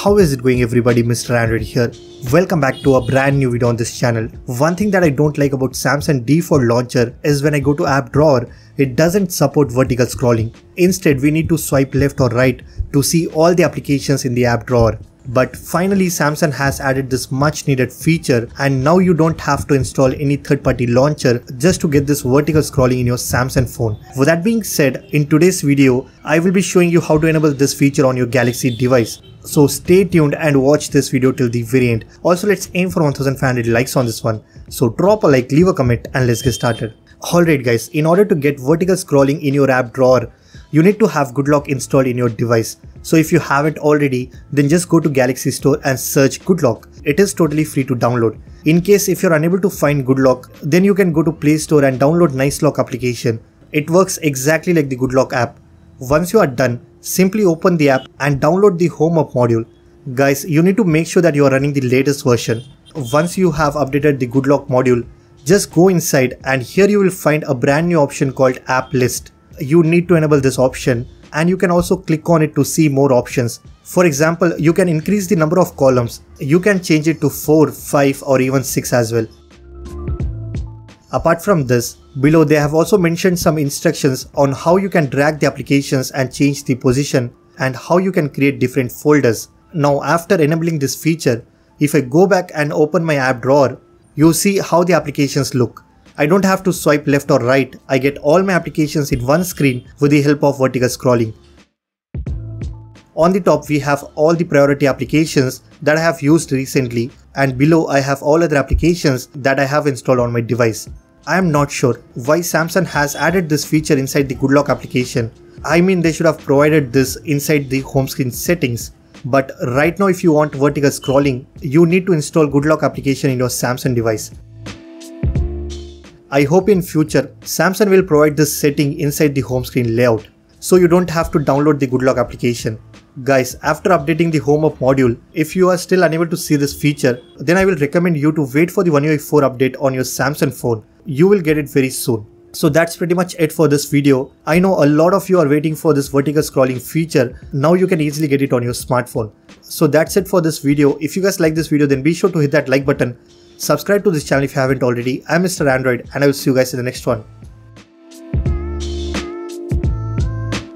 How is it going everybody, Mr. Android here. Welcome back to a brand new video on this channel. One thing that I don't like about Samsung default launcher is when I go to app drawer, it doesn't support vertical scrolling. Instead, we need to swipe left or right to see all the applications in the app drawer. But finally Samsung has added this much needed feature, and now you don't have to install any third-party launcher just to get this vertical scrolling in your Samsung phone. With that being said, in today's video, I will be showing you how to enable this feature on your Galaxy device. So stay tuned and watch this video till the very end. Also, let's aim for 1500 likes on this one. So drop a like, leave a comment, and let's get started. Alright guys, in order to get vertical scrolling in your app drawer, you need to have GoodLock installed in your device. So if you haven't already, then just go to Galaxy Store and search GoodLock. It is totally free to download. In case if you're unable to find GoodLock, then you can go to Play Store and download NiceLock application. It works exactly like the GoodLock app. Once you are done, simply open the app and download the Home Up module. Guys, you need to make sure that you are running the latest version. Once you have updated the GoodLock module, just go inside and here you will find a brand new option called App List. You need to enable this option, and you can also click on it to see more options. For example, you can increase the number of columns. You can change it to 4, 5 or even 6 as well. Apart from this, below they have also mentioned some instructions on how you can drag the applications and change the position, and how you can create different folders. Now after enabling this feature, if I go back and open my app drawer, you see how the applications look. I don't have to swipe left or right. I get all my applications in one screen with the help of vertical scrolling. On the top we have all the priority applications that I have used recently, and below I have all other applications that I have installed on my device. I am not sure why Samsung has added this feature inside the GoodLock application. I mean, they should have provided this inside the home screen settings. But right now if you want vertical scrolling, you need to install GoodLock application in your Samsung device. I hope in future Samsung will provide this setting inside the home screen layout, so you don't have to download the GoodLock application. Guys, after updating the Home Up module, if you are still unable to see this feature, then I will recommend you to wait for the One UI 4 update on your Samsung phone. You will get it very soon. So that's pretty much it for this video. I know a lot of you are waiting for this vertical scrolling feature. Now you can easily get it on your smartphone. So that's it for this video. If you guys like this video, then be sure to hit that like button. Subscribe to this channel if you haven't already. I'm Mr. Android, and I will see you guys in the next one.